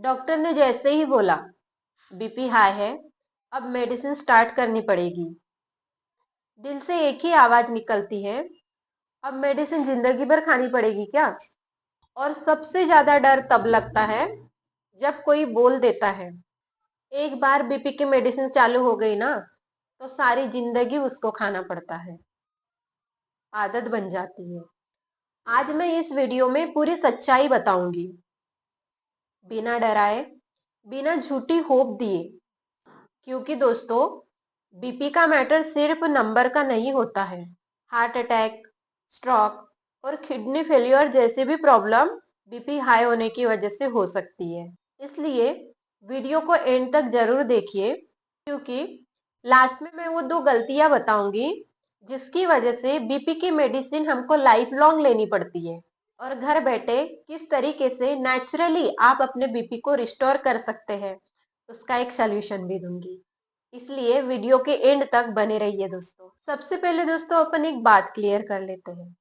Doctor ने जैसे ही बोला बीपी हाई है, अब मेडिसिन स्टार्ट करनी पड़ेगी, दिल से एक ही आवाज निकलती है, अब मेडिसिन जिंदगी भर खानी पड़ेगी क्या। और सबसे ज्यादा डर तब लगता है जब कोई बोल देता है एक बार बीपी की मेडिसिन चालू हो गई ना तो सारी जिंदगी उसको खाना पड़ता है, आदत बन जाती है। आज मैं इस वीडियो में पूरी सच्चाई बताऊंगी, बिना डराए, बिना झूठी होप दिए। क्योंकि दोस्तों, बीपी का मैटर सिर्फ नंबर का नहीं होता है। हार्ट अटैक, स्ट्रोक और किडनी फेलियर जैसे भी प्रॉब्लम बीपी हाई होने की वजह से हो सकती है। इसलिए वीडियो को एंड तक जरूर देखिए, क्योंकि लास्ट में मैं वो 2 गलतियां बताऊंगी जिसकी वजह से बीपी की मेडिसिन हमको लाइफ लॉन्ग लेनी पड़ती है, और घर बैठे किस तरीके से नेचुरली आप अपने बीपी को रिस्टोर कर सकते हैं उसका एक सॉल्यूशन भी दूंगी। इसलिए वीडियो के एंड तक बने रहिए दोस्तों। सबसे पहले दोस्तों अपन एक बात क्लियर कर लेते हैं,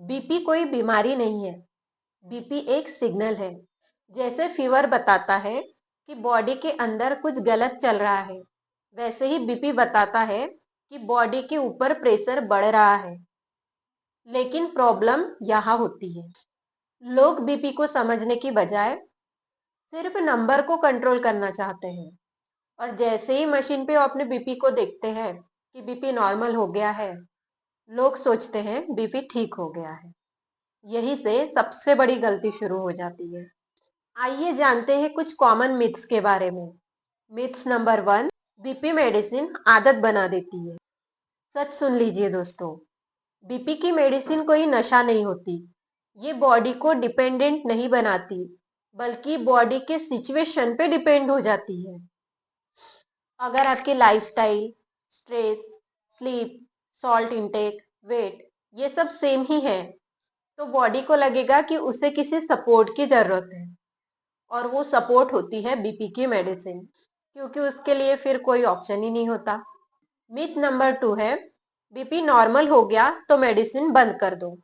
बीपी कोई बीमारी नहीं है, बीपी एक सिग्नल है। जैसे फीवर बताता है कि बॉडी के अंदर कुछ गलत चल रहा है, वैसे ही बीपी बताता है कि बॉडी के ऊपर प्रेशर बढ़ रहा है। लेकिन प्रॉब्लम यहाँ होती है, लोग बीपी को समझने की बजाय सिर्फ नंबर को कंट्रोल करना चाहते हैं, और जैसे ही मशीन पे वो अपने बीपी को देखते हैं कि बीपी नॉर्मल हो गया है, लोग सोचते हैं बीपी ठीक हो गया है। यही से सबसे बड़ी गलती शुरू हो जाती है। आइए जानते हैं कुछ कॉमन मिथ्स के बारे में। मिथ्स नंबर 1, बीपी मेडिसिन आदत बना देती है। सच सुन लीजिए दोस्तों, बीपी की मेडिसिन कोई नशा नहीं होती, ये बॉडी को डिपेंडेंट नहीं बनाती, बल्कि बॉडी के सिचुएशन पे डिपेंड हो जाती है। अगर आपकी lifestyle, stress, sleep, salt intake, weight ये सब सेम ही है, तो बॉडी को लगेगा कि उसे किसी सपोर्ट की जरूरत है, और वो सपोर्ट होती है बीपी की मेडिसिन, क्योंकि उसके लिए फिर कोई ऑप्शन ही नहीं होता। मिथ नंबर 2 है, बीपी नॉर्मल हो गया तो मेडिसिन बंद कर दो।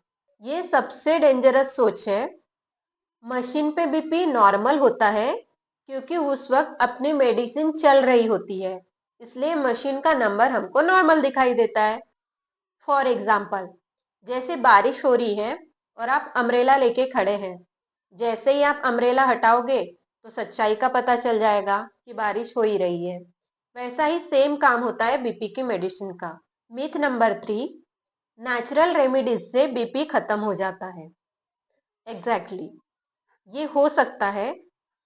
ये सबसे डेंजरस सोच है। मशीन पे बीपी नॉर्मल होता है क्योंकि उस वक्त अपनी मेडिसिन चल रही होती है, इसलिए मशीन का नंबर हमको नॉर्मल दिखाई देता है। फॉर एग्जाम्पल, जैसे बारिश हो रही है और आप अम्ब्रेला लेके खड़े हैं, जैसे ही आप अम्ब्रेला हटाओगे तो सच्चाई का पता चल जाएगा कि बारिश हो ही रही है। वैसा ही सेम काम होता है बीपी की मेडिसिन का। मिथ नंबर 3, नेचुरल रेमेडीज से बीपी खत्म हो जाता है। एग्जैक्टली ये हो सकता है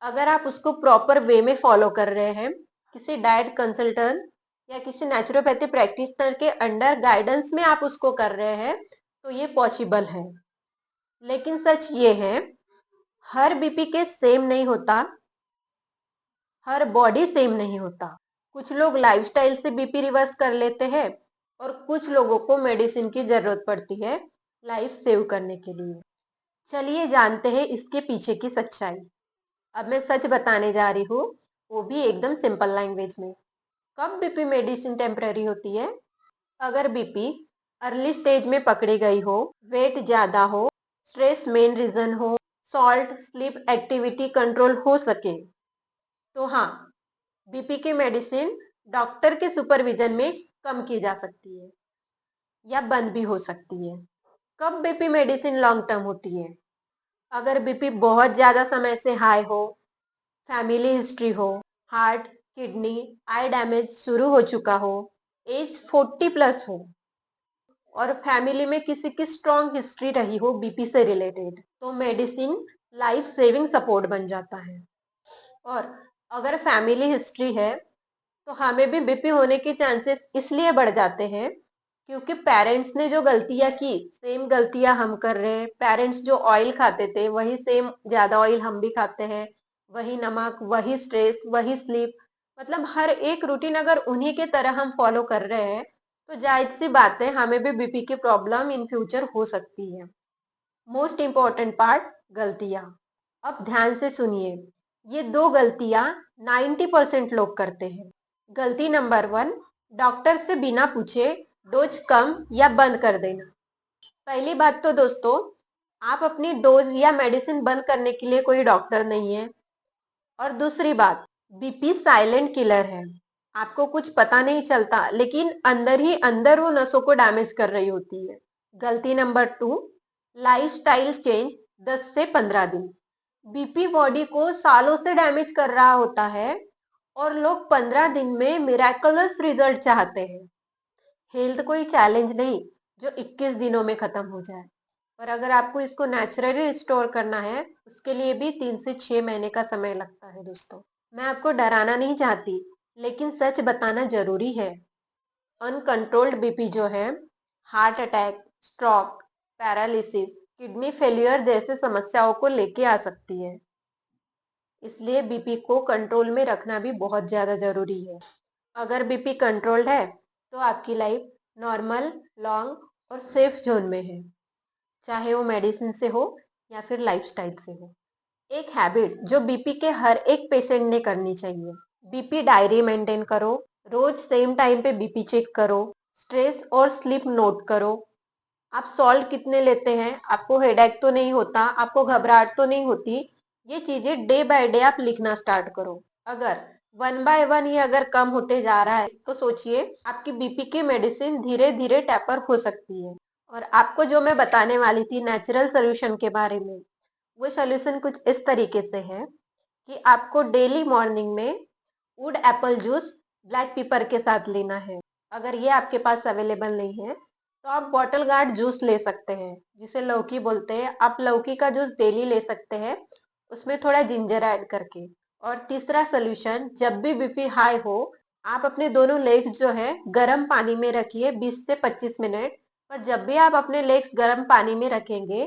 अगर आप उसको प्रॉपर वे में फॉलो कर रहे हैं, किसी डाइट कंसल्टेंट या किसी नेचुरोपैथी प्रैक्टिशनर के अंडर गाइडेंस में आप उसको कर रहे हैं तो ये पॉसिबल है। लेकिन सच ये है, हर बीपी के सेम नहीं होता, हर बॉडी सेम नहीं होता। कुछ लोग लाइफस्टाइल से बीपी रिवर्स कर लेते हैं, और कुछ लोगों को मेडिसिन की जरूरत पड़ती है लाइफ सेव करने के लिए। चलिए जानते हैं इसके पीछे की सच्चाई। अब मैं सच बताने जा रही हूँ, वो भी एकदम सिंपल लैंग्वेज में। कब बीपी मेडिसिन टेम्पररी होती है? अगर बीपी अर्ली स्टेज में पकड़ी गई हो, वेट ज्यादा हो, स्ट्रेस मेन रीजन हो, सॉल्ट स्लीप एक्टिविटी कंट्रोल हो सके, तो हाँ, बीपी की मेडिसिन डॉक्टर के सुपरविजन में कम की जा सकती है या बंद भी हो सकती है। कब बीपी मेडिसिन लॉन्ग टर्म होती है? अगर बीपी बहुत ज्यादा समय से हाई हो, फैमिली हिस्ट्री हो, हार्ट, किडनी, आई डैमेज शुरू हो चुका हो, एज 40 प्लस हो, और फैमिली में किसी की स्ट्रॉन्ग हिस्ट्री रही हो बीपी से रिलेटेड, तो मेडिसिन लाइफ सेविंग सपोर्ट बन जाता है। और अगर फैमिली हिस्ट्री है तो हमें भी बीपी होने के चांसेस इसलिए बढ़ जाते हैं क्योंकि पेरेंट्स ने जो गलतियां की सेम गलतियां हम कर रहे हैं। पेरेंट्स जो ऑयल खाते थे वही सेम ज्यादा ऑयल हम भी खाते हैं, वही नमक, वही स्ट्रेस, वही स्लीप, मतलब हर एक रूटीन अगर उन्हीं के तरह हम फॉलो कर रहे हैं तो जायज सी बात है हमें भी बीपी की प्रॉब्लम इन फ्यूचर हो सकती है। मोस्ट इंपॉर्टेंट पार्ट, गलतियां। अब ध्यान से सुनिए, ये 2 गलतियां 90% लोग करते हैं। गलती नंबर 1, डॉक्टर से बिना पूछे डोज कम या बंद कर देना। पहली बात तो दोस्तों, आप अपनी डोज या मेडिसिन बंद करने के लिए कोई डॉक्टर नहीं है। और दूसरी बात, बीपी साइलेंट किलर है। आपको कुछ पता नहीं चलता, लेकिन अंदर ही अंदर वो नसों को डैमेज कर रही होती है। गलती नंबर 2, लाइफस्टाइल चेंज 10 से 15 दिन। बीपी बॉडी को सालों से डैमेज कर रहा होता है और लोग 15 दिन में मिराकुलस रिजल्ट चाहते हैं। हेल्थ कोई चैलेंज नहीं जो 21 दिनों में खत्म हो जाए। और अगर आपको इसको नेचुरली रिस्टोर करना है, उसके लिए भी 3 से 6 महीने का समय लगता है दोस्तों। मैं आपको डराना नहीं चाहती, लेकिन सच बताना जरूरी है। अनकंट्रोल्ड बीपी जो है, heart attack, stroke, paralysis, kidney failure जैसे समस्याओं को लेके आ सकती है। इसलिए बीपी को कंट्रोल में रखना भी बहुत ज्यादा जरूरी है। अगर बीपी कंट्रोल्ड है तो आपकी लाइफ नॉर्मल, लॉन्ग और सेफ जोन में है, चाहे वो मेडिसिन से हो या फिर लाइफस्टाइल से हो। एक हैबिट जो बीपी के हर एक पेशेंट ने करनी चाहिए, बीपी डायरी मेंटेन करो, रोज सेम टाइम पे बीपी चेक करो, स्ट्रेस और स्लीप नोट करो। आप सॉल्ट कितने लेते हैं, आपको हेडेक तो नहीं होता, आपको घबराहट तो नहीं होती, ये चीजें डे बाय डे आप लिखना स्टार्ट करो। अगर वन बाय वन ये अगर कम होते जा रहा है तो सोचिए आपकी बीपी की मेडिसिन धीरे धीरे टैपर हो सकती है। और आपको जो मैं बताने वाली थी नेचुरल सोल्यूशन के बारे में, वो सोल्यूशन कुछ इस तरीके से है कि आपको डेली मॉर्निंग में wood apple juice black pepper के साथ लेना है। अगर ये आपके पास अवेलेबल नहीं है तो आप बॉटल गार्ड जूस ले सकते हैं, जिसे लौकी बोलते हैं। आप लौकी का जूस डेली ले सकते हैं, उसमें थोड़ा जिंजर ऐड करके। और तीसरा सोल्यूशन, जब भी बीपी हाई हो, आप अपने दोनों लेग्स जो है गर्म पानी में रखिए 20 से 25 मिनट। पर जब भी आप अपने लेग्स गर्म पानी में रखेंगे,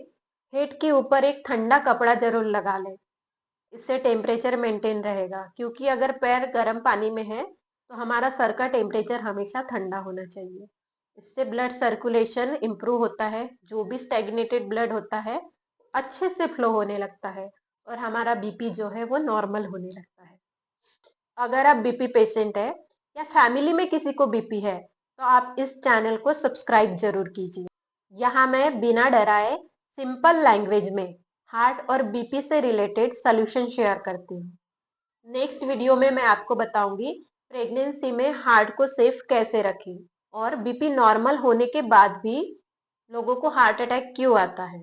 हेड के ऊपर एक ठंडा कपड़ा जरूर लगा लें। इससे टेम्परेचर मेंटेन रहेगा, क्योंकि अगर पैर गर्म पानी में है तो हमारा सर का टेम्परेचर हमेशा ठंडा होना चाहिए। इससे ब्लड सर्कुलेशन इंप्रूव होता है, जो भी स्टैग्नेटेड ब्लड होता है अच्छे से फ्लो होने लगता है और हमारा बीपी जो है वो नॉर्मल होने लगता है। अगर आप बीपी पेशेंट है या फैमिली में किसी को बीपी है तो आप इस चैनल को सब्सक्राइब जरूर कीजिए। यहाँ मैं बिना डराए सिंपल लैंग्वेज में हार्ट और बीपी से रिलेटेड सॉल्यूशन शेयर करती हूँ। नेक्स्ट वीडियो में मैं आपको बताऊंगी प्रेगनेंसी में हार्ट को सेफ कैसे रखें और बीपी नॉर्मल होने के बाद भी लोगों को हार्ट अटैक क्यों आता है,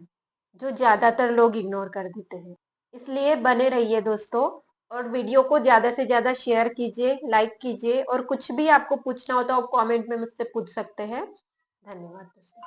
जो ज्यादातर लोग इग्नोर कर देते हैं। इसलिए बने रहिए दोस्तों, और वीडियो को ज्यादा से ज्यादा शेयर कीजिए, लाइक कीजिए, और कुछ भी आपको पूछना हो तो आप कमेंट में मुझसे पूछ सकते हैं। धन्यवाद दोस्तों।